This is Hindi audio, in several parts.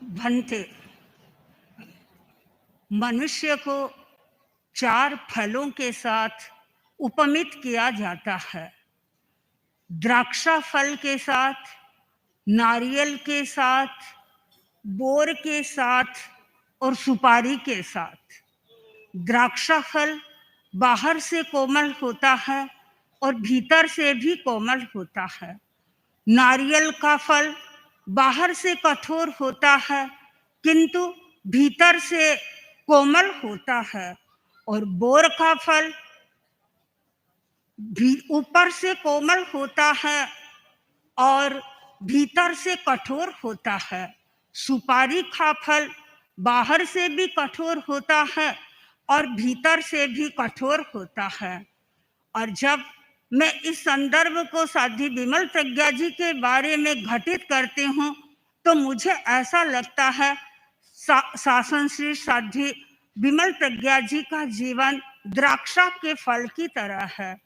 भंते। मनुष्य को 4 फलों के साथ उपमित किया जाता है। द्राक्षा फल के साथ, नारियल के साथ, बोर के साथ और सुपारी के साथ। द्राक्षा फल बाहर से कोमल होता है और भीतर से भी कोमल होता है। नारियल का फल बाहर से कठोर होता है किंतु भीतर से कोमल होता है, और बोर का फल भी ऊपर से कोमल होता है और भीतर से कठोर होता है। सुपारी का फल बाहर से भी कठोर होता है और भीतर से भी कठोर होता है। और जब मैं इस संदर्भ को साध्वी विमल प्रज्ञा जी के बारे में घटित करती हूँ तो मुझे ऐसा लगता है शासन श्री साध्वी विमल प्रज्ञा जी का जीवन द्राक्षा के फल की तरह है।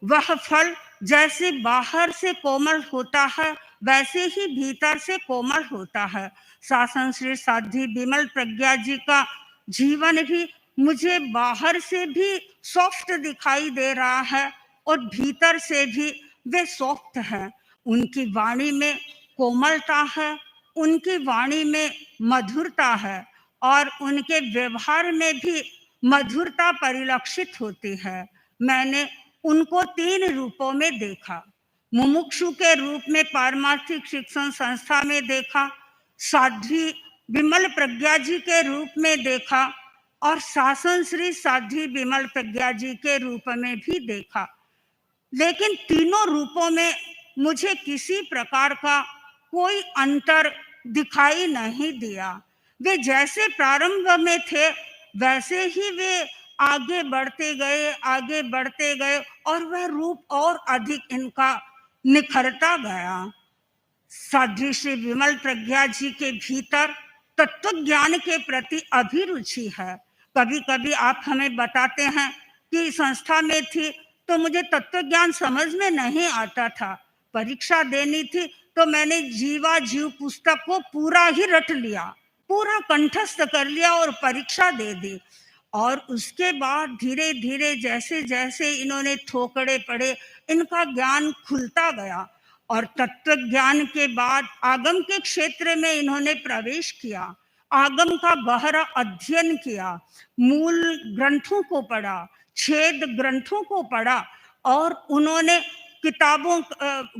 वह फल जैसे बाहर से कोमल होता है वैसे ही भीतर से कोमल होता है। शासन श्री साध्वी विमल प्रज्ञा जी का जीवन भी मुझे बाहर से भी सॉफ्ट दिखाई दे रहा है और भीतर से भी वे सॉफ्ट हैं। उनकी वाणी में कोमलता है, उनकी वाणी में मधुरता है और उनके व्यवहार में भी मधुरता परिलक्षित होती है। मैंने उनको 3 रूपों में देखा। मुमुक्षु के रूप में पारमार्थिक शिक्षण संस्था में देखा, साध्वी विमल प्रज्ञा जी के रूप में देखा और शासन श्री साध्वी विमल प्रज्ञा जी के रूप में भी देखा। लेकिन तीनों रूपों में मुझे किसी प्रकार का कोई अंतर दिखाई नहीं दिया। वे जैसे प्रारंभ में थे वैसे ही वे आगे बढ़ते गए और वह रूप और अधिक इनका निखरता गया। साध्वी श्री विमल प्रज्ञा जी के भीतर तत्व ज्ञान के प्रति अभिरुचि है। कभी कभी आप हमें बताते हैं कि संस्था में थी तो मुझे तत्व ज्ञान समझ में नहीं आता था। परीक्षा देनी थी तो मैंने जीवा जीव पुस्तक को पूरा ही रट लिया, पूरा कंठस्थ कर लिया और परीक्षा दे दी। और उसके बाद धीरे धीरे जैसे जैसे इन्होंने ठोकरे पड़े इनका ज्ञान खुलता गया और तत्व ज्ञान के बाद आगम के क्षेत्र में इन्होंने प्रवेश किया। आगम का गहरा अध्ययन किया, मूल ग्रंथों को पढ़ा, छेद ग्रंथों को पढ़ा और उन्होंने किताबों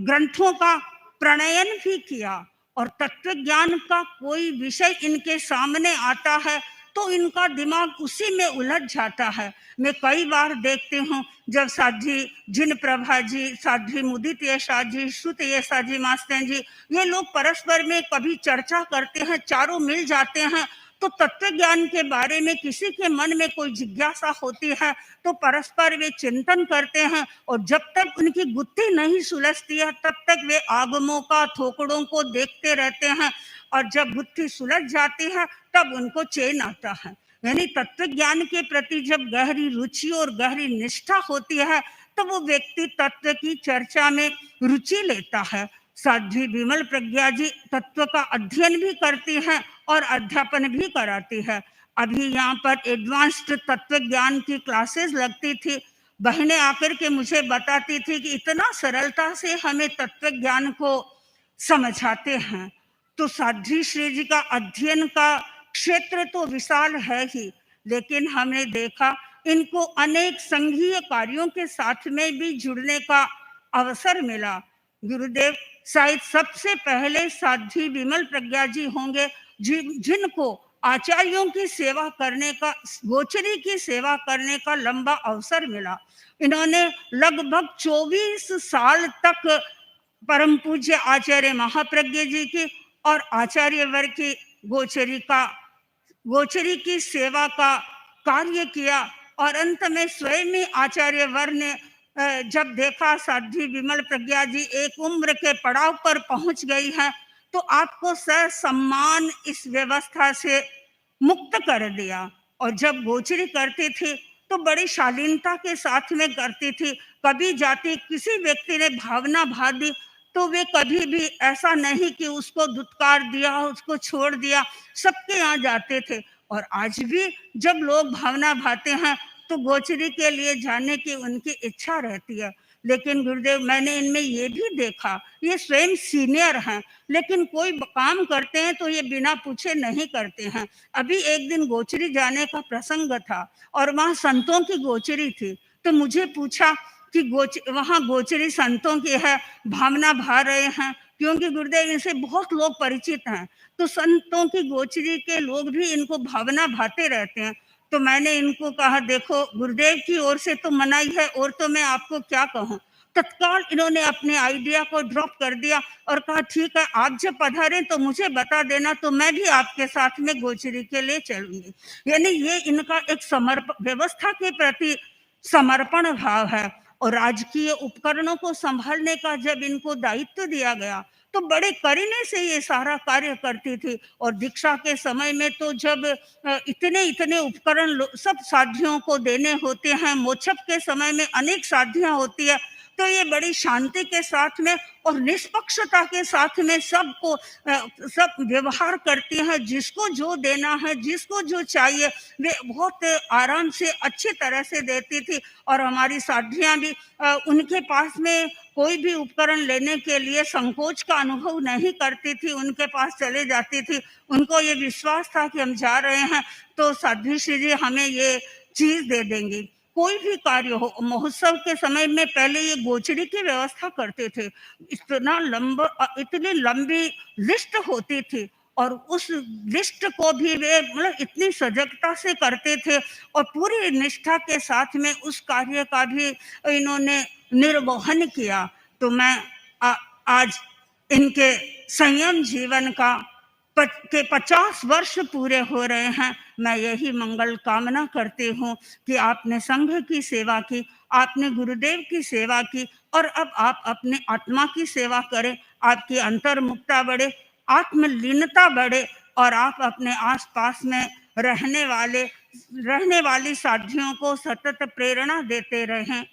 ग्रंथों का प्रणयन भी किया। और तत्व ज्ञान का कोई विषय इनके सामने आता है तो इनका दिमाग उसी में उलझ जाता है। मैं कई बार देखती हूँ जब साध्वी जिन प्रभा जी, साध्वी मुदित यशा जी, श्रुत यशा जी मास्टर जी, ये लोग परस्पर में कभी चर्चा करते हैं, चारों मिल जाते हैं तो तत्व ज्ञान के बारे में किसी के मन में कोई जिज्ञासा होती है तो परस्पर वे चिंतन करते हैं और जब तक उनकी गुत्थी नहीं सुलझती है तब तक वे आगमों का ठोकरों को देखते रहते हैं और जब गुत्थी सुलझ जाती है तब उनको चैन आता है। यानी तत्व ज्ञान के प्रति जब गहरी रुचि और गहरी निष्ठा होती है तो वो व्यक्ति तत्व की चर्चा में रुचि लेता है। साध्वी विमल प्रज्ञा जी तत्व का अध्ययन भी करती हैं और अध्यापन भी कराती है। अभी यहाँ पर एडवांस्ड तत्व ज्ञान की क्लासेस लगती थी। बहनें आकर के मुझे बताती थी कि इतना सरलता से हमें तत्व ज्ञान को समझाते हैं। तो साध्वी श्री जी का अध्ययन का क्षेत्र तो विशाल है ही, लेकिन हमने देखा इनको अनेक संघीय कार्यों के साथ में भी जुड़ने का अवसर मिला। गुरुदेव शायद सबसे पहले साध्वी विमल प्रज्ञा जी होंगे जिनको आचार्यों की सेवा करने का, गोचरी की सेवा करने का लंबा अवसर मिला। इन्होंने लगभग 24 साल तक परम पूज्य आचार्य महाप्रज्ञ जी की और आचार्य वर्ग की गोचरी की सेवा का कार्य किया और अंत में स्वयं ही आचार्य वर्ग ने जब देखा साध्वी विमल प्रज्ञा जी एक उम्र के पड़ाव पर पहुंच गई है तो आपको सम्मान इस व्यवस्था से मुक्त कर दिया। और जब गोचरी करती थी तो बड़ी शालीनता के साथ में करती थी। कभी जाती किसी व्यक्ति ने भावना भा दी तो वे कभी भी ऐसा नहीं कि उसको धुतकार दिया, उसको छोड़ दिया, सबके यहाँ जाते थे। और आज भी जब लोग भावना भाते हैं तो गोचरी के लिए जाने की उनकी इच्छा रहती है। लेकिन गुरुदेव, मैंने इनमें ये भी देखा, ये स्वयं सीनियर हैं, लेकिन कोई काम करते हैं तो ये बिना पूछे नहीं करते हैं। अभी एक दिन गोचरी जाने का प्रसंग था और वहाँ संतों की गोचरी थी। तो मुझे पूछा कि वहाँ गोचरी संतों की है, भावना भा रहे हैं, क्योंकि गुरुदेव इनसे बहुत लोग परिचित हैं। तो संतों की गोचरी के लोग भी इनको भावना भाते रहते हैं। तो मैंने इनको कहा, देखो गुरुदेव की ओर से तो मनाही है, और तो मैं आपको क्या कहूँ। तत्काल इन्होंने अपने आइडिया को ड्रॉप कर दिया और कहा, ठीक है, आप जब पधारे तो मुझे बता देना, तो मैं भी आपके साथ में गोचरी के लिए चलूंगी। यानी ये इनका एक व्यवस्था के प्रति समर्पण भाव है। और राजकीय उपकरणों को संभालने का जब इनको दायित्व दिया गया तो बड़े करीने से ये सारा कार्य करती थी। और दीक्षा के समय में तो जब इतने इतने उपकरण सब साधियों को देने होते हैं, मोक्षप के समय में अनेक साधियां होती है, तो ये बड़ी शांति के साथ में और निष्पक्षता के साथ में सबको सब व्यवहार करती हैं। जिसको जो देना है, जिसको जो चाहिए, वे बहुत आराम से अच्छी तरह से देती थी। और हमारी साधियां भी उनके पास में कोई भी उपकरण लेने के लिए संकोच का अनुभव नहीं करती थी, उनके पास चले जाती थी। उनको ये विश्वास था कि हम जा रहे हैं तो साध्वी श्री जी हमें ये चीज दे देंगी। कोई भी कार्य हो, महोत्सव के समय में पहले ये गोचरी की व्यवस्था करते थे। इतनी लंबी लिस्ट होती थी और उस लिस्ट को भी वे मतलब इतनी सजगता से करते थे और पूरी निष्ठा के साथ में उस कार्य का भी इन्होंने निर्वहन किया। तो मैं आज इनके संयम जीवन का के 50 वर्ष पूरे हो रहे हैं। मैं यही मंगल कामना करती हूँ कि आपने संघ की सेवा की, आपने गुरुदेव की सेवा की, और अब आप अपने आत्मा की सेवा करें। आपकी अंतर्मुखता बढ़े, आत्मलीनता बढ़े, और आप अपने आसपास में रहने वाली साथियों को सतत प्रेरणा देते रहें।